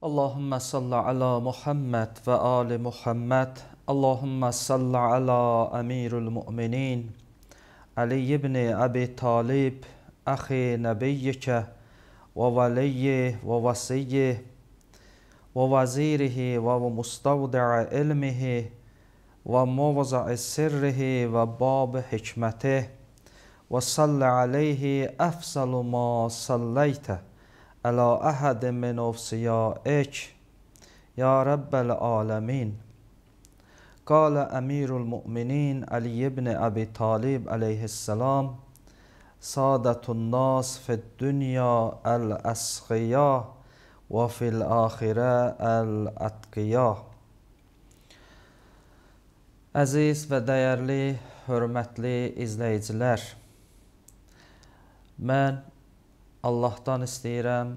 Allahümme salli ala Muhammed ve ali Muhammed. Allahümme salli ala emirul mu'minin. Ali ibn Abi Talib, ahi nebiyyike ve veliyyi ve vasiyyi ve vazirihi ve mustavdi'i ilmihi ve muvza'i sirrihi ve bab hikmetih ve salli aleyhi efsalu ma salleyte ala ahadin min ofsiyaik ya Rabbel alemin. Kâle emirul mu'minin Ali ibn Abi Talib aleyhisselam, Sâdetun nas fid dünya el-esgiyâ ve fil ahire el-etqiyâ. Əziz və dəyərli, hörmətli izləyicilər, mən Allahdan istəyirəm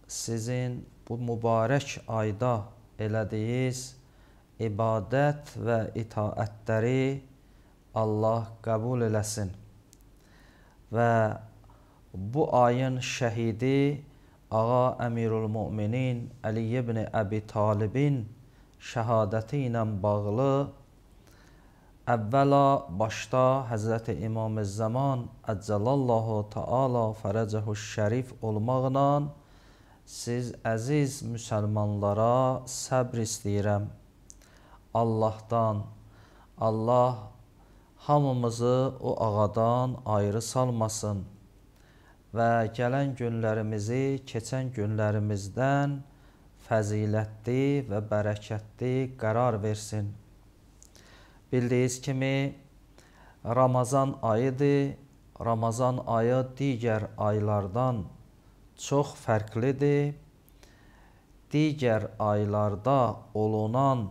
sizin bu mübarək ayda elədiyiniz ibadət və itaətləri Allah qəbul eləsin və bu ayın şəhidi Ağa Əmirul Müminin Ali ibn Abi Talibin şəhadəti ilə bağlı əvvəla başda Həzrəti İmam-ı-Zaman Əcəlallahu Teala fərəcəhu şərif olmaqla siz əziz müsəlmanlara səbr istəyirəm. Allahdan, Allah hamımızı o ağadan ayrı salmasın və gələn günlərimizi keçən günlərimizdən fəzilətli və bərəkətli qərar versin. Bildiyiniz kimi Ramazan ayıdır. Ramazan ayı digər aylardan çox fərqlidir. Digər aylarda olunan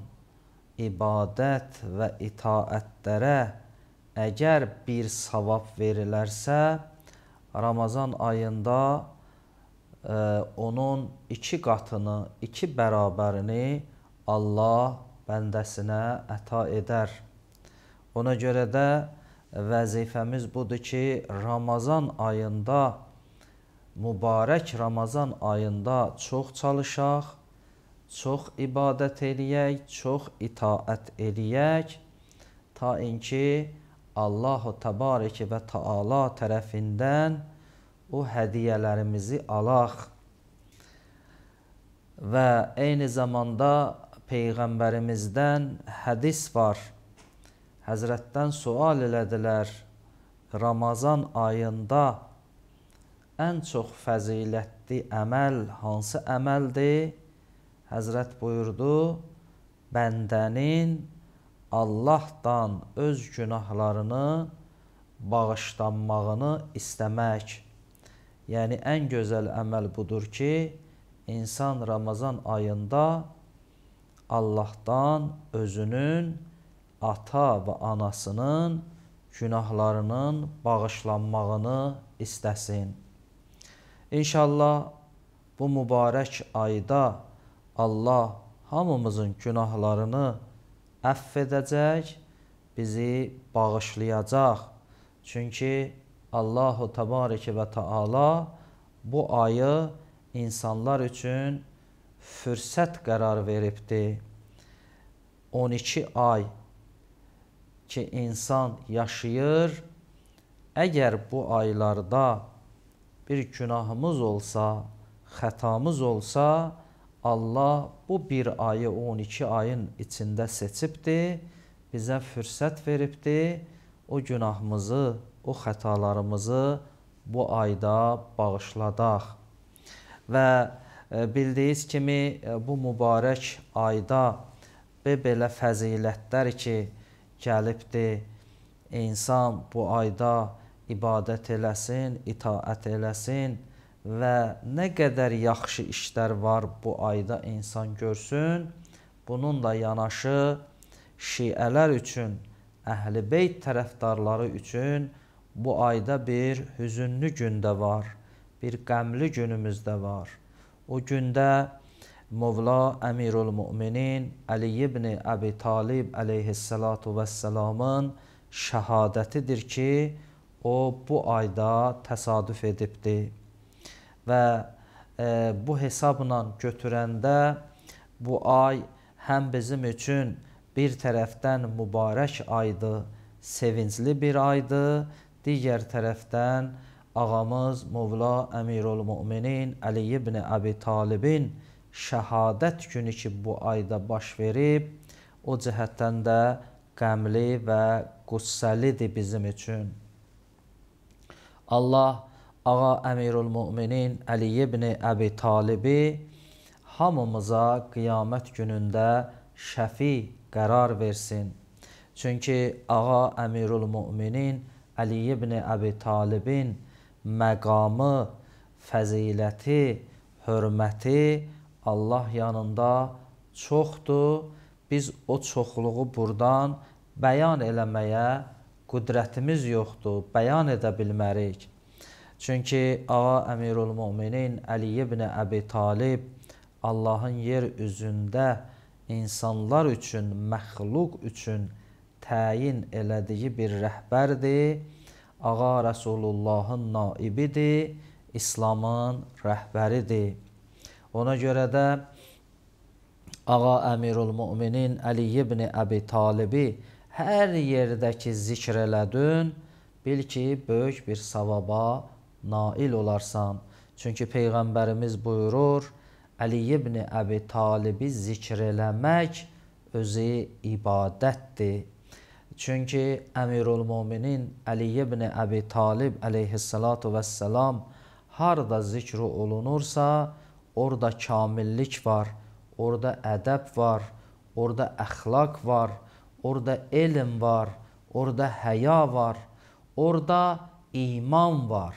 ibadət və itaətlərə əgər bir savab verilərsə, Ramazan ayında onun 2 qatını, 2 bərabərini Allah bəndəsinə əta edər. Ona görə də vəzifəmiz budur ki, Ramazan ayında, mübarək Ramazan ayında çox çalışaq, çox ibadət eləyək, çox itaət eləyək, ta inki Allah-u Təbarək və Teala tərəfindən o hədiyyələrimizi alaq. Və eyni zamanda Peyğəmbərimizdən hədis var. Həzrətdən sual elədilər, Ramazan ayında ən çox fəzilətli əməl hansı əməldir? Həzrət buyurdu, bəndənin Allahdan öz günahlarını bağışlanmağını istəmək. Yəni, ən gözəl əməl budur ki, insan Ramazan ayında Allahdan özünün, ata və anasının günahlarının bağışlanmağını istəsin. İnşallah bu mübarək ayda Allah hamımızın günahlarını əff edəcək, bizi bağışlayacaq. Çünki Allah-u Təbarək və Teala bu ayı insanlar üçün fürsət qərar veribdir. 12 ay ki, insan yaşayır, əgər bu aylarda bir günahımız olsa, xətamız olsa, Allah bu bir ayı 12 ayın içində seçibdir, bizə fürsət veribdir, o günahımızı, o xətalarımızı bu ayda bağışladaq. Və bildiyiniz kimi bu mübarək ayda belə fəzilətlər ki, gəlibdir, insan bu ayda ibadət eləsin, itaət eləsin və nə qədər yaxşı işlər var bu ayda insan görsün. Bununla yanaşı şiələr üçün, Əhl-i Beyt tərəfdarları üçün bu ayda bir hüzünlü gündə var, bir qəmli günümüzdə var. O gündə Mövla Əmirul Müminin Ali ibn Abi Talib aleyhissalatu vesselamın şəhadətidir ki, o bu ayda təsadüf edibdir. Və bu hesabla götürəndə bu ay həm bizim üçün bir tərəfdən mübarək aydır, sevincli bir aydır, digər tərəfdən ağamız Mövla Əmirül-Müminin Əli ibn Əbi Talibin şəhadət günü ki bu ayda baş verib, o cəhətdən də qəmli və qüssəlidir bizim üçün. Allah ağa Əmirül-Müminin Əli ibn Əbi Talibi hamımıza qiyamət günündə şəfi qərar versin. Çünki ağa Əmirül-Müminin Əli ibn Əbi Talibin məqamı, fəziləti, hörməti Allah yanında çoxdur. Biz o çoxluğu buradan bəyan eləməyə qüdrətimiz yoxdur, bəyan edə bilmərik. Çünki ağa Əmirül-Müminin Əli ibn Əbi Talib Allahın yer üzündə insanlar üçün, məxluq üçün təyin elədiyi bir rəhbərdir. Ağa Rəsulullahın naibidir, İslamın rəhbəridir. Ona görə də ağa Əmirül-Müminin Əli ibn Əbi Talibi hər yerdə ki zikr elədin, bil ki, böyük bir savaba nail olarsan. Çünki Peyğəmbərimiz buyurur, Əli ibn Əbi Talibi zikr eləmək özü ibadətdir. Çünki Əmirül-Müminin Əli ibn Əbi Talib əleyhissalatu vəssalam harada zikr olunursa, orada kamillik var, orada ədəb var, orada əxlaq var, orada elm var, orada həya var, orada iman var.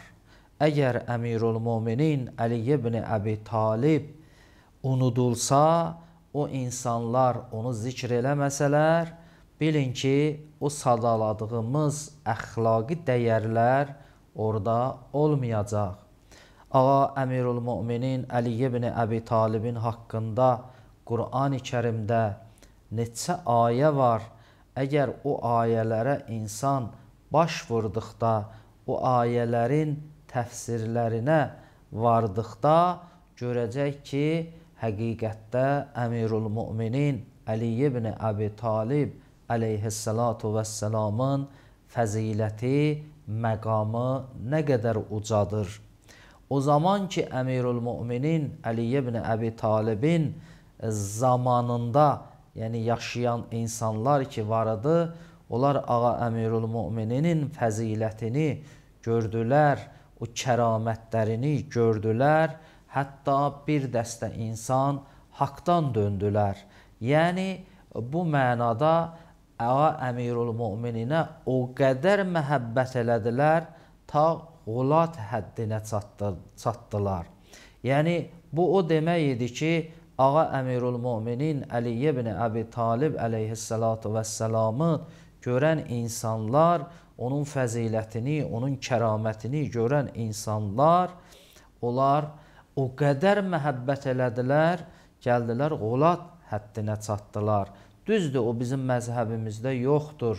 Əgər Əmirül-Müminin Əli ibn Əbi Talib unudulsa, o insanlar onu zikr eləməsələr, bilin ki, o sadaladığımız əxlaqi dəyərlər orada olmayacaq. Ağa Əmirül-Müminin Əli ibn Əbi Talibin haqqında Qur'an-ı Kərimdə neçə ayə var. Əgər o ayələrə insan baş vurduqda, o ayələrin təfsirlərinə vardıqda görəcək ki, həqiqətdə Əmirül-Müminin Əli ibn Əbi Talib əleyhissalatu vəssalamın fəziləti, məqamı nə qədər ucadır. O zaman ki Əmirül-Müminin Əli ibn Əbi Talibin zamanında, yəni yaşayan insanlar ki vardı, onlar ağa Əmirül-Müminin fəzilətini gördülər, o kəramətlərini gördülər, hətta bir dəstə insan haqdan döndülər. Yəni bu mənada ağa Əmirül-Mümininə o qədər məhəbbət elədilər, ta Qulat həddinə çatdılar. Yəni bu o demək idi ki, ağa Əmirül-Müminin Əli ibn Əbi Talib əleyhissalatu vəssalamı görən insanlar, onun fəzilətini, onun kəramətini görən insanlar, onlar o qədər məhəbbət elədilər, gəldilər Qulat həddinə çatdılar. Düzdür, o bizim məzhəbimizdə yoxdur.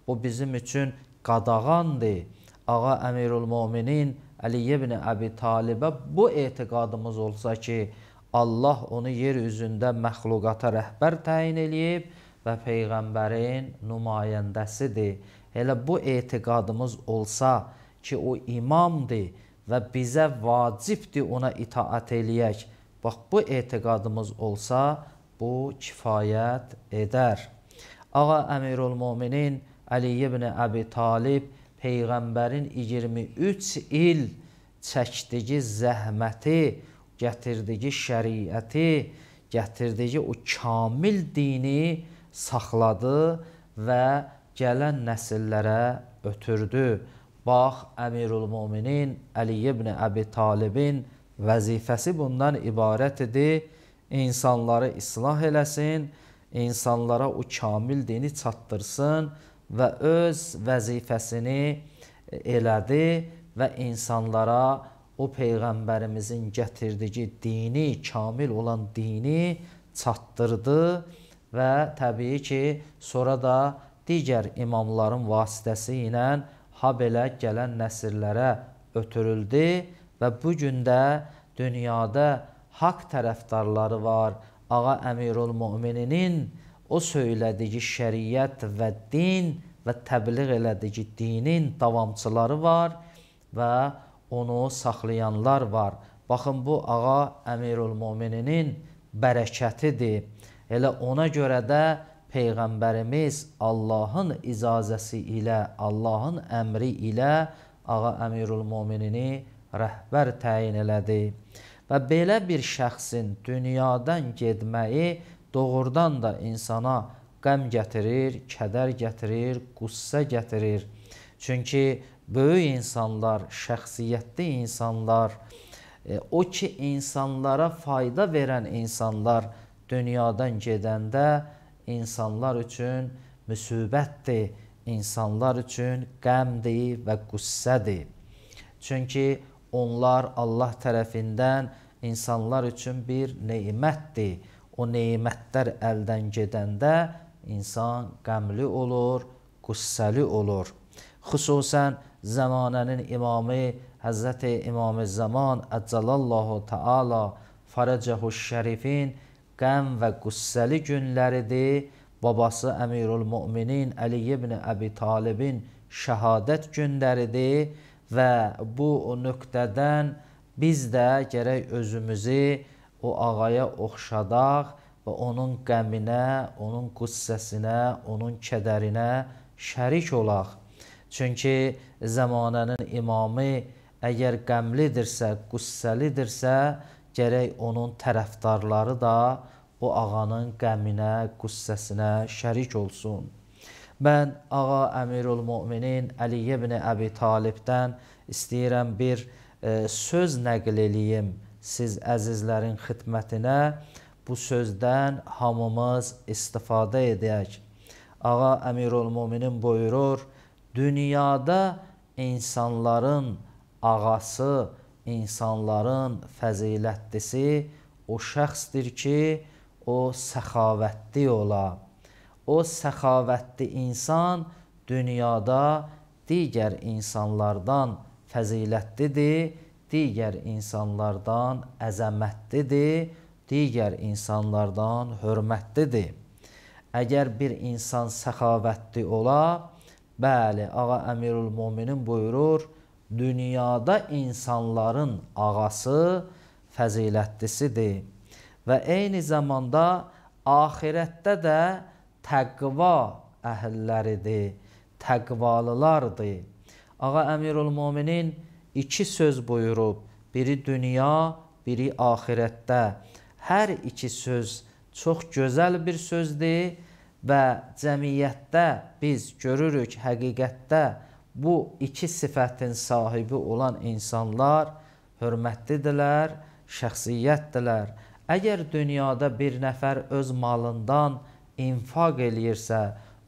O bizim üçün qadağandır. Ağa Əmirül-Müminin Əli ibn Əbi Talibə bu etiqadımız olsa ki, Allah onu yer üzündə məxluqata rəhbər təyin eləyib və Peyğəmbərin nümayəndəsidir. Elə bu etiqadımız olsa ki, o imamdır və bizə vacibdir ona itaat eləyək. Bax, bu etiqadımız olsa, bu kifayət edər. Ağa Əmirül-Müminin Əli ibn Əbi Talib Peyğəmbərin 23 il çəkdiyi zəhməti, gətirdiyi şəriəti, gətirdiyi o kamil dini saxladı və gələn nəsillərə ötürdü. Bax, Əmirül-Müminin Əli ibn Əbi Talibin vəzifəsi bundan ibarət idi. İnsanları islah eləsin, insanlara o kamil dini çatdırsın və öz vəzifəsini elədi və insanlara o Peyğəmbərimizin gətirdiyi dini, kamil olan dini çatdırdı və təbii ki, sonra da digər imamların vasitəsi ilə ha belə gələn nəsillərə ötürüldü və bugün də dünyada haqq tərəfdarları var. Ağa Əmirülmömininin o söylədiyi şəriət və din və təbliğ elədiyi dinin davamçıları var və onu saxlayanlar var. Baxın, bu ağa Əmirülmömininin bərəkətidir. Elə ona görə də Peyğəmbərimiz Allahın icazəsi ilə, Allahın əmri ilə ağa Əmirülmöminini rəhbər təyin elədi. Və belə bir şəxsin dünyadan getməyi doğrudan da insana qəm gətirir, kədər gətirir, qüssə gətirir. Çünki böyük insanlar, şəxsiyyətli insanlar, o ki insanlara fayda verən insanlar dünyadan gedəndə insanlar üçün müsibətdir, insanlar üçün qəmdir və qüssədir. Çünki onlar Allah tərəfindən insanlar üçün bir neymətdir. O neymətlər əldən gedəndə insan qəmli olur, qüssəli olur. Xüsusən zamanənin imamı Həzrəti İmam-ı Zaman Əcəlallahu Teala Fərəcəhu Şərifin qəm və qüssəli günləridir. Babası Əmirülmöminin Əli ibn Əbi Talibin şəhadət günləridir və bu nöqtədən biz də gərək özümüzü o ağaya oxşadaq və onun qəminə, onun qüssəsinə, onun kədərinə şərik olaq. Çünki zamanənin imamı əgər qəmlidirsə, qüssəlidirsə, gərək onun tərəfdarları da o ağanın qəminə, qüssəsinə şərik olsun. Mən ağa Əmirülmöminin Əli ibn Əbi Talibdən istəyirəm bir söz nəql eləyim siz əzizlərin xidmətinə. Bu sözdən hamımız istifadə edək. Ağa Əmirülmöminin buyurur, dünyada insanların ağası, insanların fəzilətlisi o şəxsdir ki, o səxavətli ola. O səxavətli insan dünyada digər insanlardan fəzilətlidir, digər insanlardan əzəmətlidir, digər insanlardan hörmətlidir. Əgər bir insan səxavətli ola, bəli, ağa Əmirülmöminin buyurur, dünyada insanların ağası fəzilətlisidir və eyni zamanda axirətdə də təqva əhilləridir, təqvalılardır. Ağa Əmirülmöminin iki söz buyurub, biri dünya, biri axirətdə. Hər iki söz çox gözəl bir sözdür və cəmiyyətdə biz görürük həqiqətdə bu iki sifətin sahibi olan insanlar hörmətlidirlər, şəxsiyyətdirlər. Əgər dünyada bir nəfər öz malından infaq eləyirsə,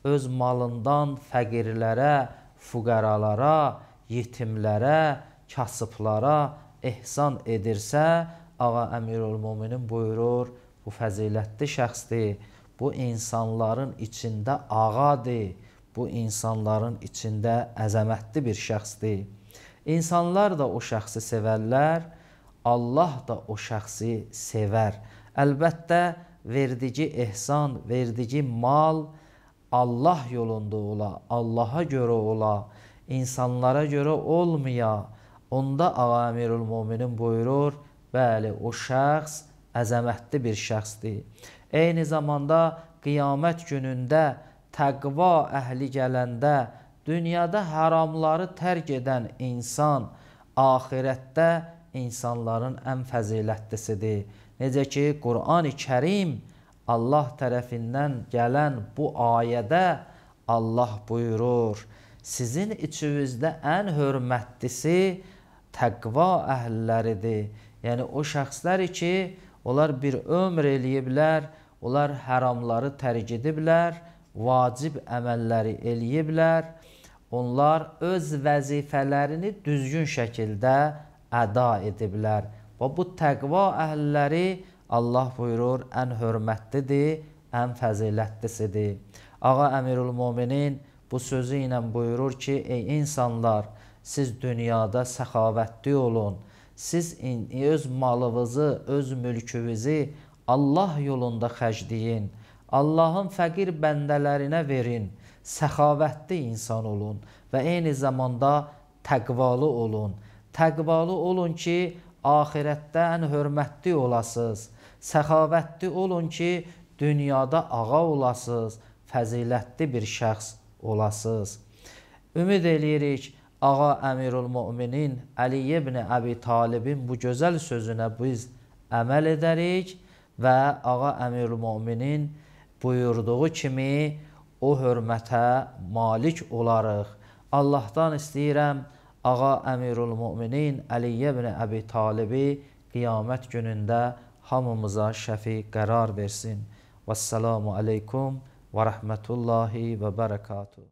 öz malından fəqirlərə, füqəralara, yetimlərə, kasıblara ehsan edirsə, ağa Əmirülmöminin buyurur, bu fəzilətli şəxsdir, bu insanların içində ağadır, bu insanların içində əzəmətli bir şəxsdir. İnsanlar da o şəxsi sevərlər, Allah da o şəxsi sevər. Əlbəttə, verdiyi ehsan, verdiyi mal Allah yolunda ola, Allaha görə ola, insanlara görə olmaya. Onda ağa Əmirülmöminin buyurur, bəli, o şəxs əzəmətli bir şəxsdir. Eyni zamanda qiyamət günündə təqva əhli gələndə, dünyada haramları tərk edən insan axirətdə insanların ən fəzilətlisidir. Necə ki, Qur'an-ı Kərim Allah tərəfindən gələn bu ayədə Allah buyurur, sizin içinizdə ən hörmətlisi təqva əhilləridir. Yəni o şəxslər ki, onlar bir ömr eləyiblər, onlar haramları tərk ediblər, vacib əməlləri eləyiblər, onlar öz vəzifələrini düzgün şəkildə əda ediblər. Və bu təqva əhilləri Allah buyurur, ən hörmətlidir, ən fəzilətlisidir. Ağa Əmirülmöminin bu sözü ilə buyurur ki, ey insanlar, siz dünyada səxavətli olun, siz öz malınızı, öz mülkünüzü Allah yolunda xərcləyin. Allahın fəqir bəndələrinə verin. Səxavətli insan olun və eyni zamanda təqvalı olun. Təqvalı olun ki, axirətdə ən hörmətli olasınız. Səxavətli olun ki, dünyada ağa olasınız, fəzilətli bir şəxs olasınız. Ümid eləyirik, Ağa Əmirül-Möminin Əli ibn Əbi Talibin bu gözəl sözünə biz əməl edərik və Ağa Əmirül-Möminin buyurduğu kimi o hörmətə malik olarıq. Allahdan istəyirəm, Ağa Əmirül-Möminin Əli ibn Əbi Talibi qiyamət günündə hamımıza şəfi qərar versin. Vəssalamu aleykum və rəhmətullahi və bərəkatuhu.